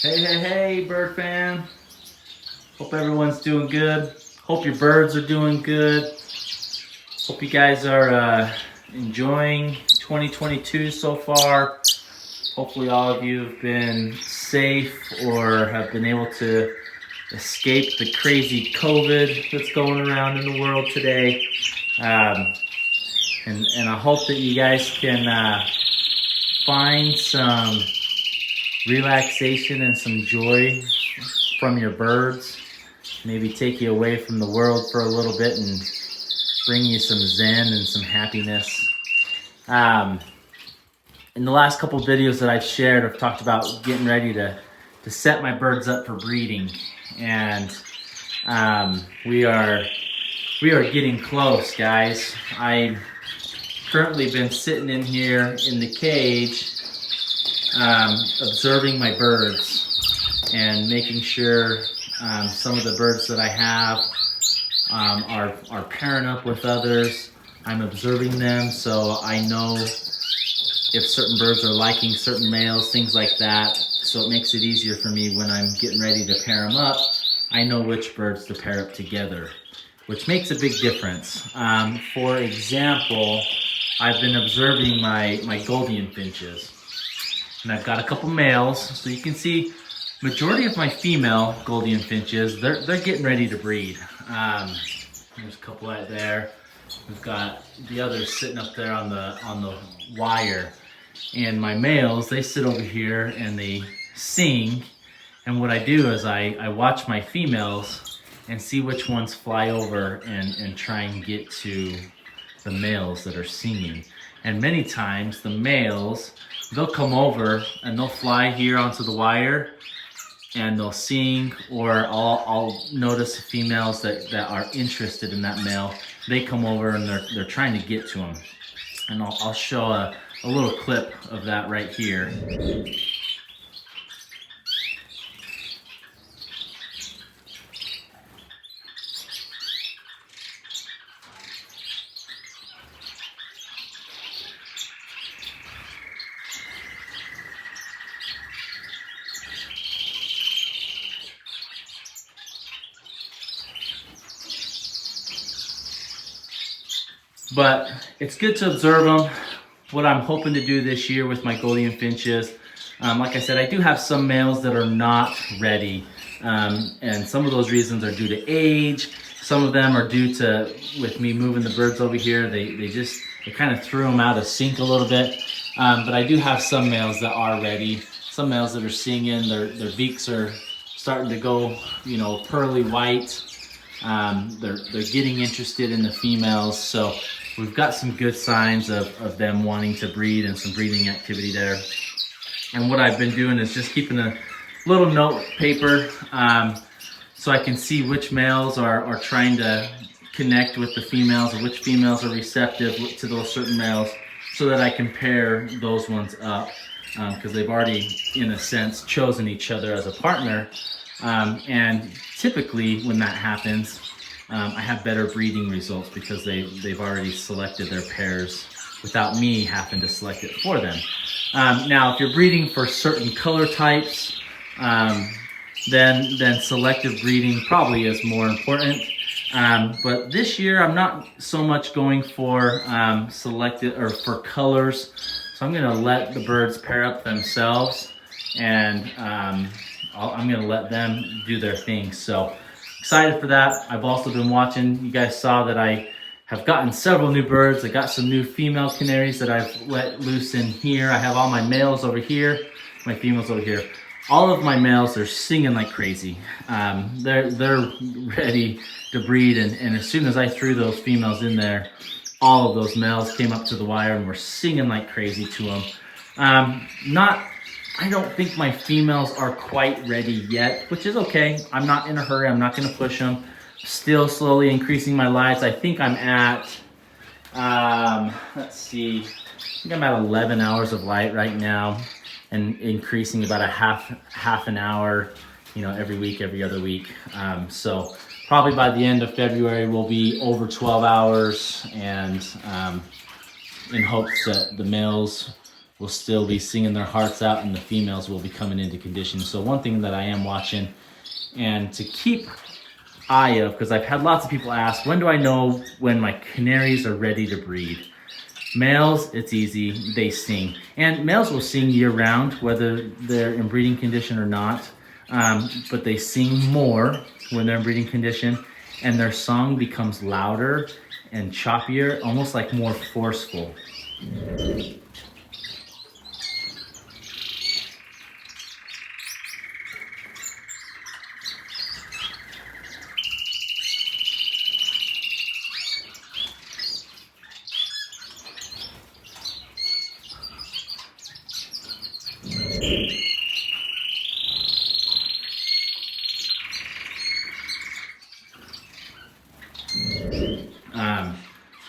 Hey, bird fan. Hope everyone's doing good. Hope your birds are doing good. Hope you guys are enjoying 2022 so far. Hopefully all of you have been safe or have been able to escape the crazy COVID that's going around in the world today. And I hope that you guys can find some relaxation and some joy from your birds. Maybe take you away from the world for a little bit and bring you some zen and some happiness. In the last couple of videos that I've shared, I've talked about getting ready to set my birds up for breeding. And we are getting close, guys. I've currently been sitting in here in the cage observing my birds and making sure some of the birds that I have are pairing up with others. I'm observing them so I know if certain birds are liking certain males, things like that. So it makes it easier for me when I'm getting ready to pair them up. I know which birds to pair up together, which makes a big difference. For example, I've been observing my Goldien finches. And I've got a couple males, so you can see majority of my female Goldien finches, they're getting ready to breed. There's a couple right there. We've got the others sitting up there on the wire. And my males, they sit over here and they sing. And what I do is I watch my females and see which ones fly over and try and get to the males that are singing. And many times the males, they'll come over and they'll fly here onto the wire and they'll sing, or I'll notice females that are interested in that male. They come over and they're trying to get to him. And I'll show a little clip of that right here. But it's good to observe them. What I'm hoping to do this year with my Goldien finches, like I said, I do have some males that are not ready. And some of those reasons are due to age. Some of them are due to, with me moving the birds over here, they kind of threw them out of sync a little bit. But I do have some males that are ready. Some males that are singing, their beaks are starting to go, you know, pearly white. They're getting interested in the females, so we've got some good signs of them wanting to breed and some breeding activity there. And what I've been doing is just keeping a little note paper so I can see which males are trying to connect with the females, or which females are receptive to those certain males, so that I can pair those ones up because they've already, in a sense, chosen each other as a partner. And typically when that happens, I have better breeding results because they've already selected their pairs without me having to select it for them. Now, if you're breeding for certain color types, then selective breeding probably is more important. But this year, I'm not so much going for selected or for colors. So I'm going to let the birds pair up themselves, and I'm going to let them do their thing. So excited for that. I've also been watching. You guys saw that I have gotten several new birds. I got some new female canaries that I've let loose in here. I have all my males over here, my females over here. All of my males are singing like crazy. They're ready to breed, and as soon as I threw those females in there, all of those males came up to the wire and were singing like crazy to them. I don't think my females are quite ready yet, which is okay. I'm not in a hurry. I'm not going to push them. Still slowly increasing my lights. I think I'm at, let's see, I think I'm at 11 hours of light right now, and increasing about a half an hour, you know, every week, every other week. So probably by the end of February, we'll be over 12 hours, and in hopes that the males will still be singing their hearts out, and the females will be coming into condition. So one thing that I am watching, and to keep eye of, because I've had lots of people ask, when do I know when my canaries are ready to breed? Males, it's easy, they sing. And males will sing year round, whether they're in breeding condition or not. But they sing more when they're in breeding condition, and their song becomes louder and choppier, almost like more forceful.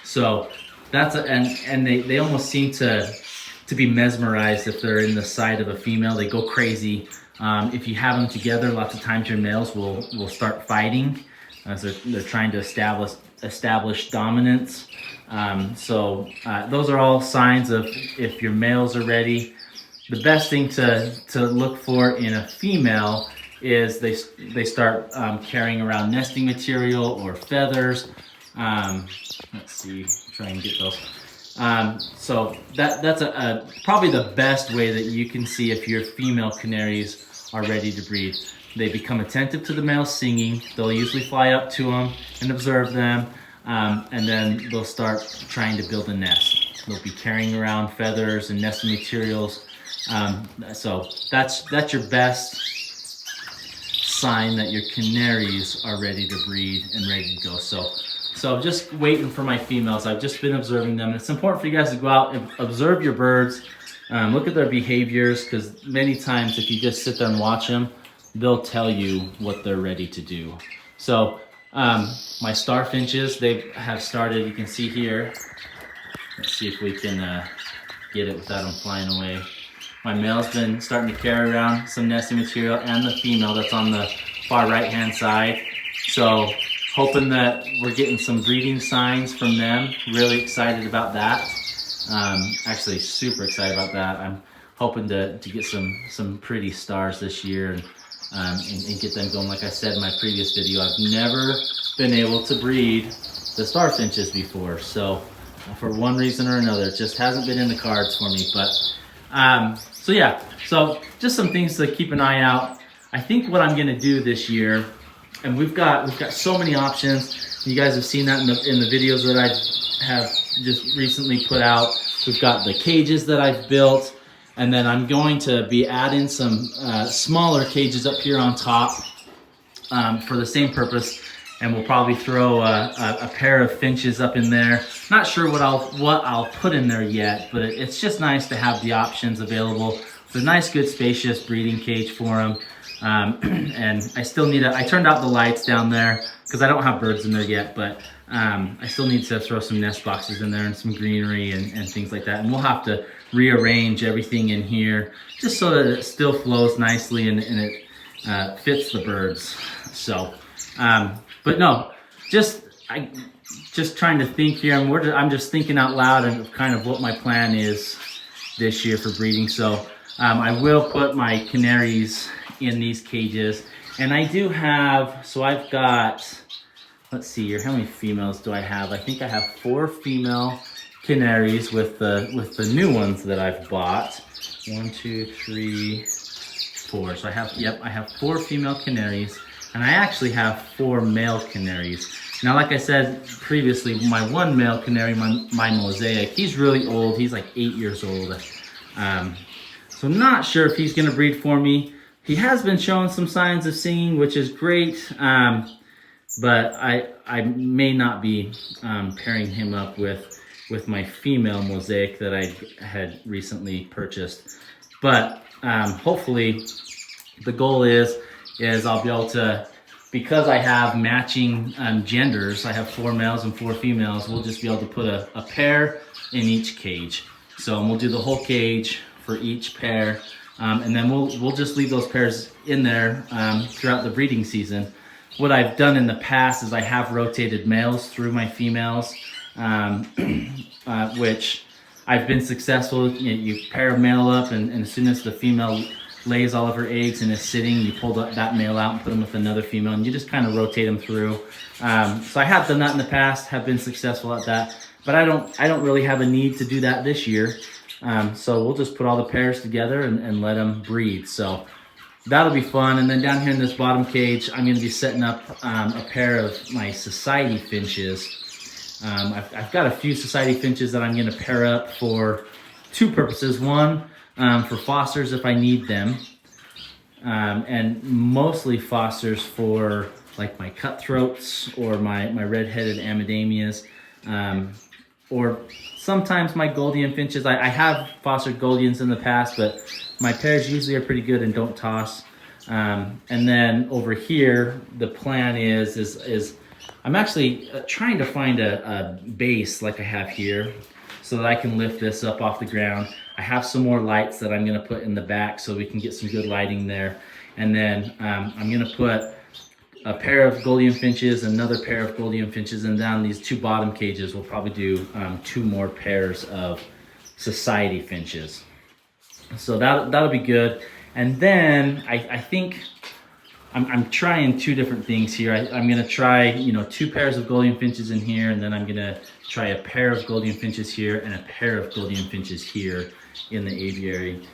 So that's and they almost seem to be mesmerized if they're in the sight of a female. They go crazy. If you have them together, lots of times your males will start fighting as they're trying to establish dominance. Those are all signs of if your males are ready. The best thing to look for in a female is they start carrying around nesting material or feathers. Let's see, try and get those. So that's probably the best way that you can see if your female canaries are ready to breed. They become attentive to the male singing. They'll usually fly up to them and observe them, and then they'll start trying to build a nest. They'll be carrying around feathers and nesting materials. So that's your best sign that your canaries are ready to breed and ready to go. So just waiting for my females. I've just been observing them. It's important for you guys to go out and observe your birds, look at their behaviors, because many times if you just sit there and watch them, they'll tell you what they're ready to do. So my starfinches, they have started, you can see here. Let's see if we can get it without them flying away. My male's been starting to carry around some nesting material, and the female that's on the far right hand side. So hoping that we're getting some breeding signs from them. Really excited about that. Actually super excited about that. I'm hoping to get some pretty stars this year and get them going. Like I said in my previous video, I've never been able to breed the starfinches before. So for one reason or another, it just hasn't been in the cards for me. But so yeah, so just some things to keep an eye out. I think what I'm gonna do this year, and we've got so many options. You guys have seen that in the videos that I have just recently put out. We've got the cages that I've built, and then I'm going to be adding some smaller cages up here on top for the same purpose. And we'll probably throw a pair of finches up in there. Not sure what I'll put in there yet, but it's just nice to have the options available. It's a nice, good, spacious breeding cage for them. And I still need I turned out the lights down there because I don't have birds in there yet, but I still need to throw some nest boxes in there and some greenery and things like that. And we'll have to rearrange everything in here just so that it still flows nicely and it fits the birds. So, but no, just trying to think here. I'm just thinking out loud and kind of what my plan is this year for breeding. So I will put my canaries in these cages, and I do have, so I've got, let's see here, how many females do I have? I think I have 4 female canaries with the new ones that I've bought. 1, 2, 3, 4. So I have 4 female canaries, and I actually have 4 male canaries. Now, like I said previously, my one male canary, my Mosaic, he's really old. He's like 8 years old. So I'm not sure if he's gonna breed for me. He has been showing some signs of singing, which is great, but I may not be pairing him up with my female Mosaic that I had recently purchased. But hopefully the goal is I'll be able to, because I have matching genders, I have 4 males and 4 females, we'll just be able to put a pair in each cage. So we'll do the whole cage for each pair. And then we'll just leave those pairs in there throughout the breeding season. What I've done in the past is I have rotated males through my females, which I've been successful. You pair a male up, and as soon as the female lays all of her eggs and is sitting, you pull that male out and put them with another female, and you just kind of rotate them through. So I have done that in the past, have been successful at that, but I don't really have a need to do that this year. So we'll just put all the pairs together and let them breed. So that'll be fun. And then down here in this bottom cage, I'm going to be setting up a pair of my society finches. I've got a few society finches that I'm going to pair up for two purposes. One, for fosters if I need them, and mostly fosters for like my cutthroats or my red-headed Amadamias, or sometimes my Goldian finches. I have fostered Goldians in the past, but my pairs usually are pretty good and don't toss. And then over here, the plan is I'm actually trying to find a base like I have here so that I can lift this up off the ground. I have some more lights that I'm going to put in the back so we can get some good lighting there. And then I'm going to put a pair of Goldian finches, another pair of Goldian finches, and down these two bottom cages we'll probably do two more pairs of society finches. So that'll be good. And then I think I'm trying two different things here. I'm going to try, two pairs of Goldian finches in here, and then I'm going to try a pair of Goldian finches here and a pair of Goldian finches here in the aviary,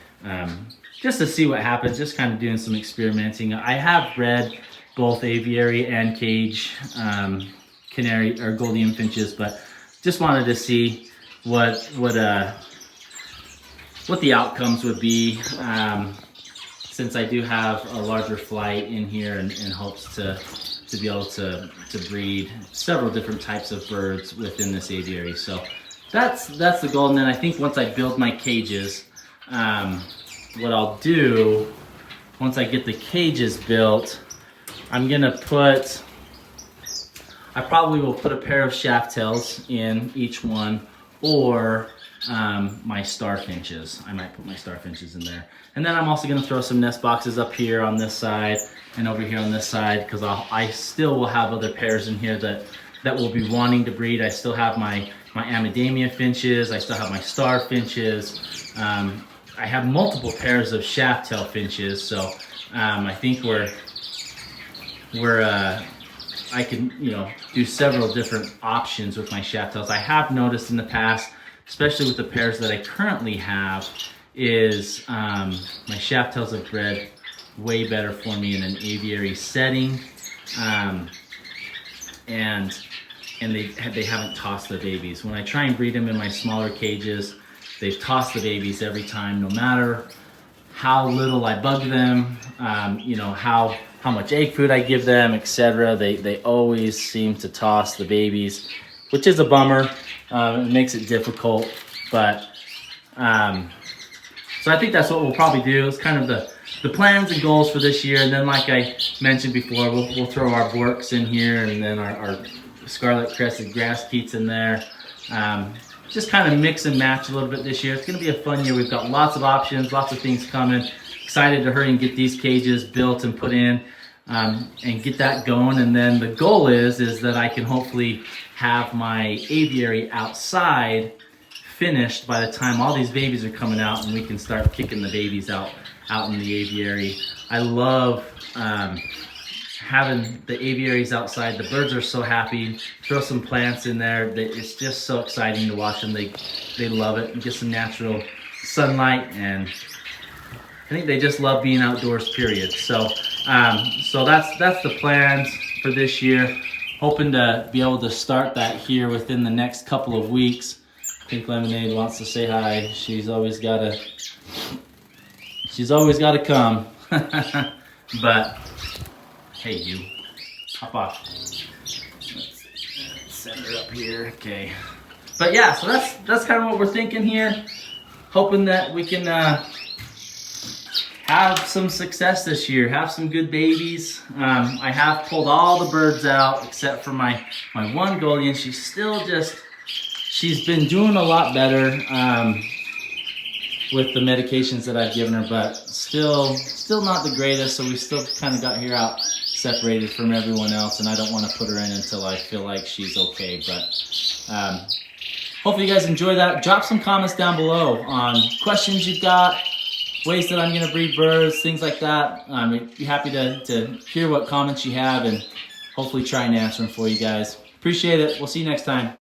just to see what happens, just kind of doing some experimenting. I have bred both aviary and cage canary or Goldian finches, but just wanted to see what the outcomes would be, since I do have a larger flight in here and hopes to be able to breed several different types of birds within this aviary. So that's the goal. And then I think once I build my cages, what I'll do once I get the cages built, I probably will put a pair of shaft tails in each one, or my star finches. I might put my star finches in there. And then I'm also going to throw some nest boxes up here on this side and over here on this side, because I still will have other pairs in here that will be wanting to breed. I still have my Amadamia finches. I still have my star finches. I have multiple pairs of shaft tail finches. So I think I can do several different options with my shaft tails. I have noticed in the past, especially with the pairs that I currently have, is my shaft tails have bred way better for me in an aviary setting, and they haven't tossed the babies. When I try and breed them in my smaller cages, they've tossed the babies every time, no matter how little I bug them, how much egg food I give them, etc. They always seem to toss the babies, which is a bummer. It makes it difficult, but so I think that's what we'll probably do. It's kind of the plans and goals for this year. And then, like I mentioned before, we'll throw our Borks in here, and then our scarlet crested grass teats in there. Just kind of mix and match a little bit this year. It's going to be a fun year. We've got lots of options, lots of things coming. Excited to hurry and get these cages built and put in, and get that going. And then the goal is that I can hopefully have my aviary outside finished by the time all these babies are coming out, and we can start kicking the babies out in the aviary. I love having the aviaries outside. The birds are so happy. Throw some plants in there. It's just so exciting to watch them. They love it, and get some natural sunlight, and I think they just love being outdoors, period. So so that's the plans for this year. Hoping to be able to start that here within the next couple of weeks. Pink Lemonade wants to say hi. She's always got to come. But hey, you hop off. Let's set her up here. Okay. But yeah, so that's kind of what we're thinking here. Hoping that we can have some success this year, have some good babies. I have pulled all the birds out except for my one Goldian. She's been doing a lot better with the medications that I've given her, but still not the greatest. So we still kind of got her out separated from everyone else, and I don't want to put her in until I feel like she's okay. But hopefully you guys enjoy that. Drop some comments down below on questions you've got, ways that I'm going to breed birds, things like that. I'd be happy to hear what comments you have and hopefully try and answer them for you guys. Appreciate it. We'll see you next time.